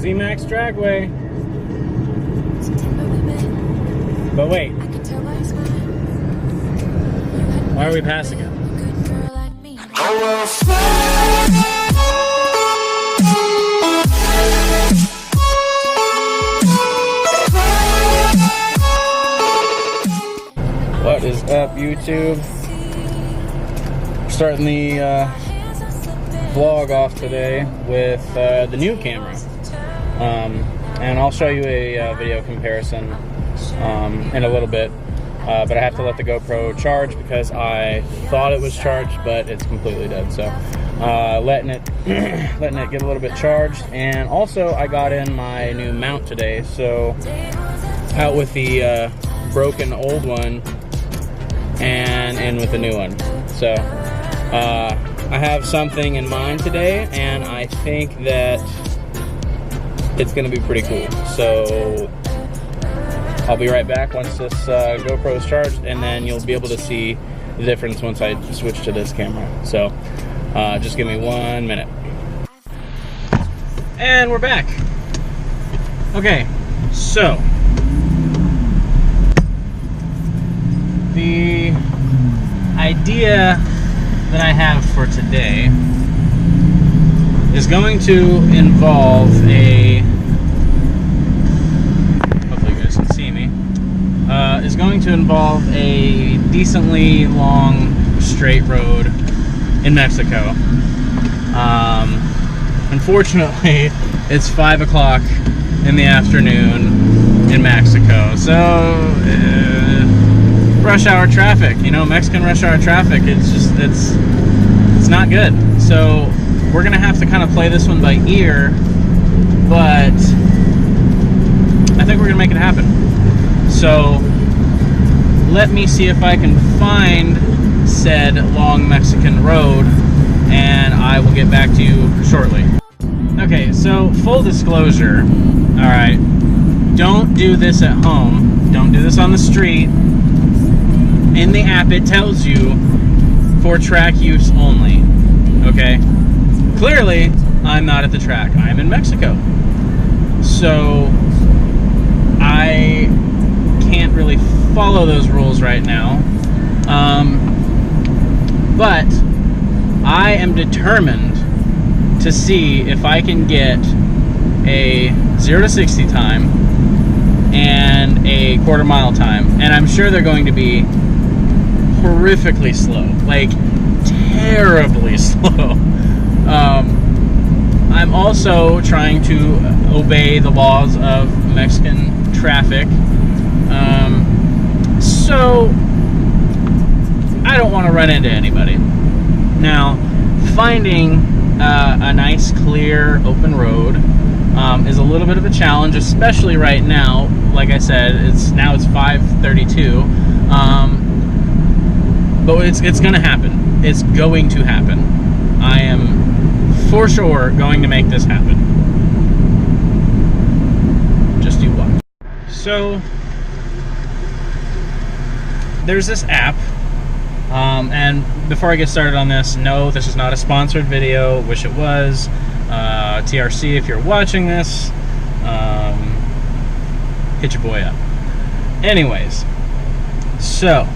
Z-Max Dragway. But wait. Why are we passing it? What is up, YouTube? Starting the vlog off today with the new camera. And I'll show you a video comparison in a little bit. But I have to let the GoPro charge because I thought it was charged, but it's completely dead. So letting it get a little bit charged. And also I got in my new mount today. So out with the broken old one and in with the new one. So I have something in mind today, and I think that it's gonna be pretty cool. So I'll be right back once this GoPro is charged, and then you'll be able to see the difference once I switch to this camera. So just give me 1 minute. And we're back. Okay, so the idea that I have for today is going to involve a decently long straight road in Mexico. Unfortunately, it's 5 o'clock in the afternoon in Mexico, so rush hour traffic, you know, Mexican rush hour traffic, it's not good. So we're gonna have to kind of play this one by ear, but I think we're gonna make it happen. So let me see if I can find said long Mexican road, and I will get back to you shortly. Okay, so full disclosure, all right, don't do this at home. Don't do this on the street. In the app, it tells you for track use only, okay? Clearly, I'm not at the track. I'm in Mexico. So I can't really follow those rules right now. But I am determined to see if I can get a 0 to 60 time and a quarter mile time. And I'm sure they're going to be horrifically slow, like terribly slow. I'm also trying to obey the laws of Mexican traffic. So I don't want to run into anybody. Now, finding a nice, clear, open road is a little bit of a challenge, especially right now. Like I said, it's 5:32. But it's going to happen. It's going to happen. I am for sure going to make this happen. Just you watch. So there's this app, and before I get started on this, no, this is not a sponsored video. Wish it was. TRC, if you're watching this, hit your boy up. Anyways, so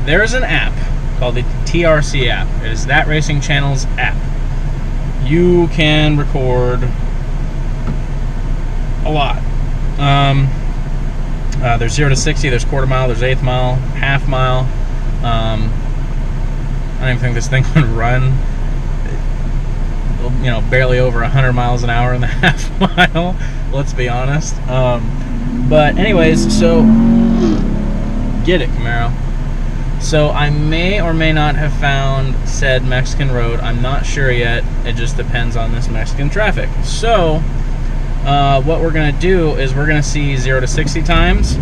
there's an app called the TRC app. It is That Racing Channel's app. You can record a lot. There's 0 to 60, there's quarter mile, there's eighth mile, half mile. I don't even think this thing would run, you know, barely over 100 miles an hour in the half mile, let's be honest. But anyways, so get it, Camaro. So I may or may not have found said Mexican road. I'm not sure yet. It just depends on this Mexican traffic. So what we're gonna do is we're gonna see 0 to 60 times.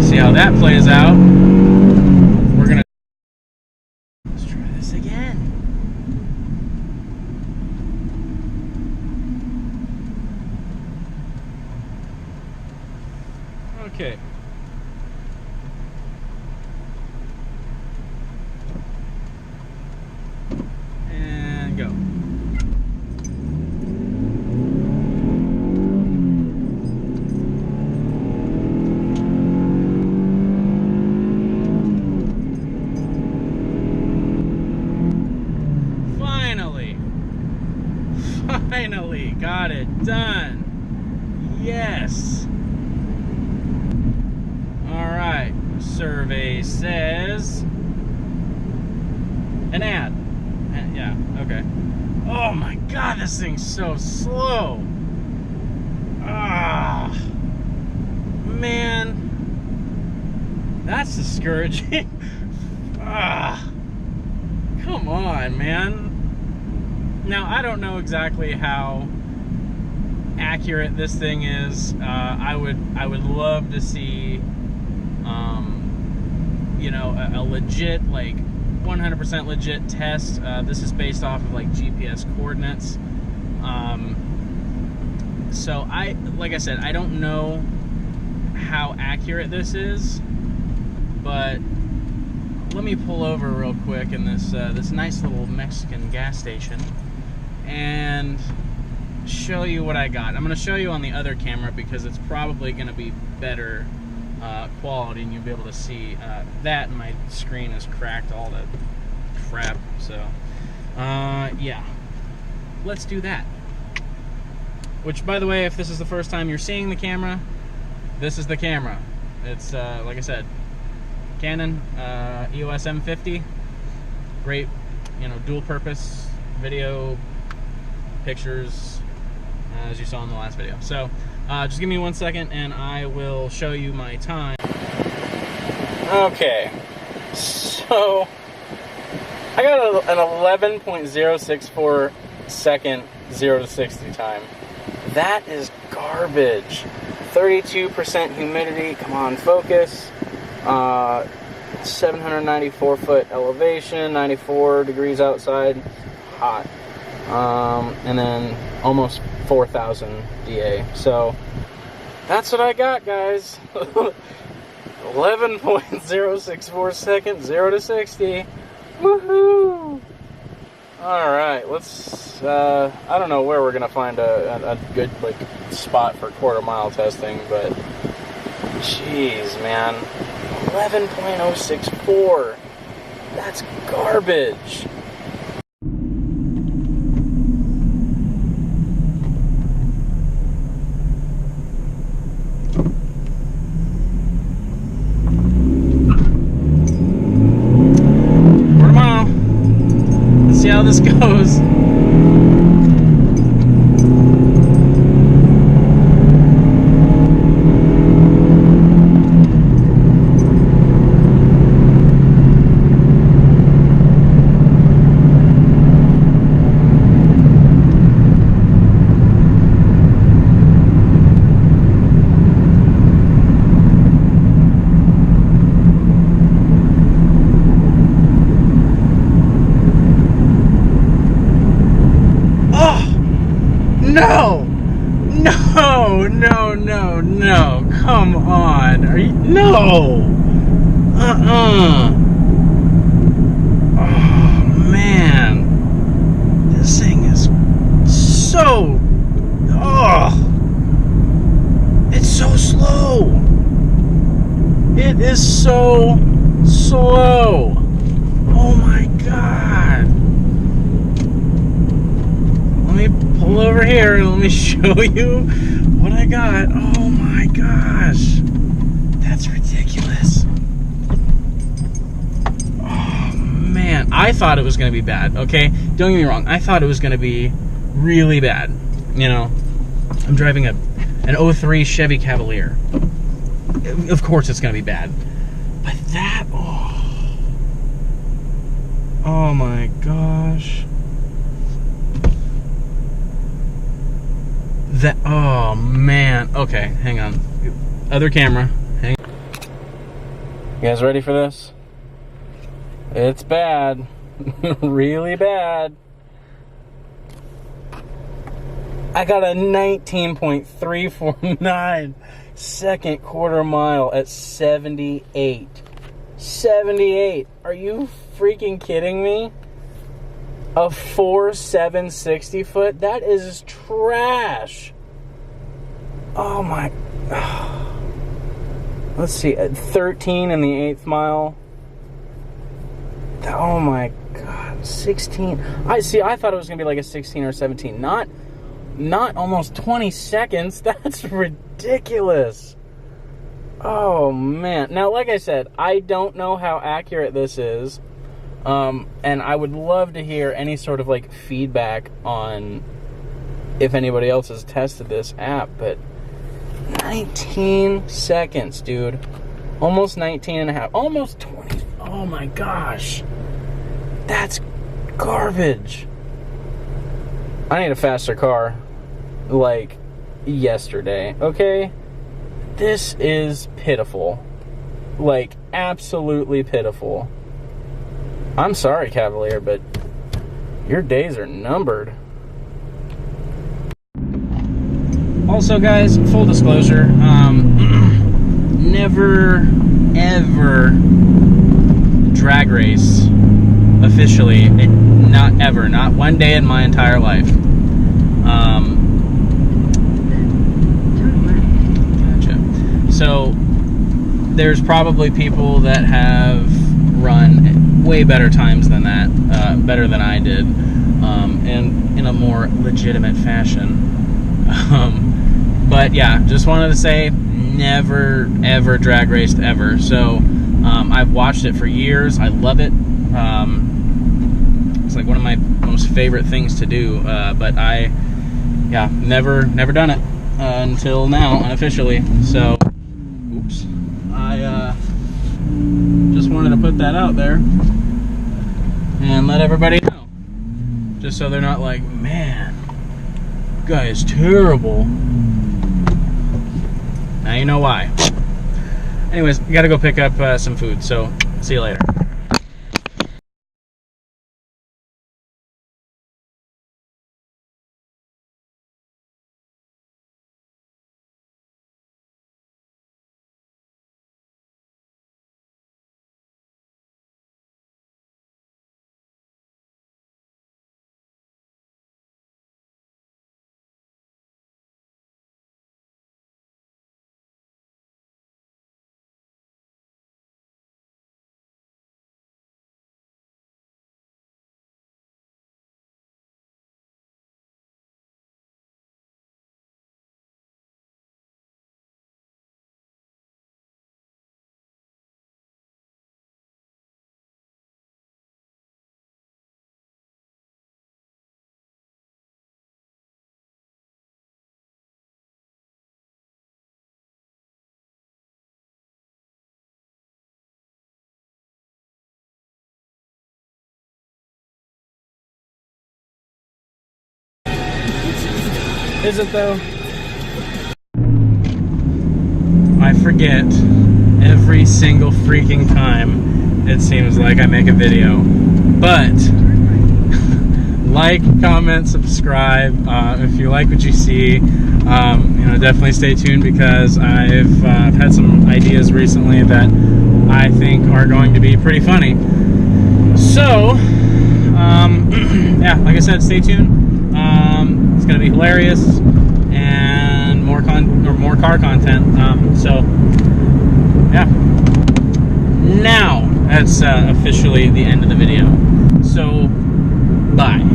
See how that plays out. We're gonna let's try this again. Okay. display says an ad. Yeah, okay. Oh my god, this thing's so slow. Ah, man. That's discouraging. Ah, come on, man. Now, I don't know exactly how accurate this thing is. I would love to see, you know, a legit, like 100% legit test. This is based off of like GPS coordinates. So like I said, I don't know how accurate this is, but let me pull over real quick in this this nice little Mexican gas station and show you what I got. I'm going to show you on the other camera because it's probably going to be better quality, and you'll be able to see that. And my screen is cracked, all that crap. So yeah, let's do that. Which, by the way, if this is the first time you're seeing the camera, this is the camera. It's like I said, Canon EOS M50. Great, you know, dual purpose video, pictures, as you saw in the last video. So just give me 1 second and I will show you my time. Okay, so I got an 11.064 second 0 to 60 time. That is garbage. 32% humidity. Come on, focus. 794 foot elevation, 94 degrees outside, hot. And then almost 4,000 DA. So that's what I got, guys. 11.064 seconds, 0 to 60. Woohoo! Alright, let's, I don't know where we're going to find a good, like, spot for quarter mile testing, but jeez, man. 11.064. That's garbage. Quarter mile. Let's see how this goes. No! No! No, no, no. Come on. Are you... No! Oh, man. This thing is so... Oh! It's so slow. It is so slow. Oh, my God. Let me pull over here and let me show you what I got. Oh my gosh. That's ridiculous. Oh man. I thought it was going to be bad, okay? Don't get me wrong. I thought it was going to be really bad. You know, I'm driving an 03 Chevy Cavalier. Of course it's going to be bad. But that, oh my gosh. That, oh man. Okay, hang on. Other camera. Hang on. You guys ready for this? It's bad. Really bad. I got a 19.349 second quarter mile at 78. 78. Are you freaking kidding me? A 4.760 foot? That is trash. Oh my. Let's see. 13 in the 8th mile. Oh my God. 16. I thought it was going to be like a 16 or 17. Not almost 20 seconds. That's ridiculous. Oh, man. Now, like I said, I don't know how accurate this is. And I would love to hear any sort of, like, feedback on if anybody else has tested this app. But 19 seconds, dude. Almost 19 and a half. Almost 20. Oh, my gosh. That's garbage. I need a faster car. Like, yesterday. Okay? This is pitiful. Like, absolutely pitiful. I'm sorry, Cavalier, but your days are numbered. Also, guys, full disclosure, never, ever drag race officially. Not ever. Not one day in my entire life. Gotcha. So, there's probably people that have run way better times than that, better than I did, and in a more legitimate fashion. But yeah, just wanted to say, never ever drag raced ever. So I've watched it for years. I love it. It's like one of my most favorite things to do. But yeah, never done it until now, unofficially. So, oops. I just wanted to put that out there and let everybody know, just so they're not like, man, guy is terrible. Now you know why. Anyways, gotta go pick up some food, so see you later. Is it though? I forget every single freaking time, it seems like, I make a video. But like, comment, subscribe if you like what you see. Definitely stay tuned, because I've had some ideas recently that I think are going to be pretty funny. So yeah, like I said, stay tuned. It's going to be hilarious and more car content. So yeah. Now that's officially the end of the video. So bye.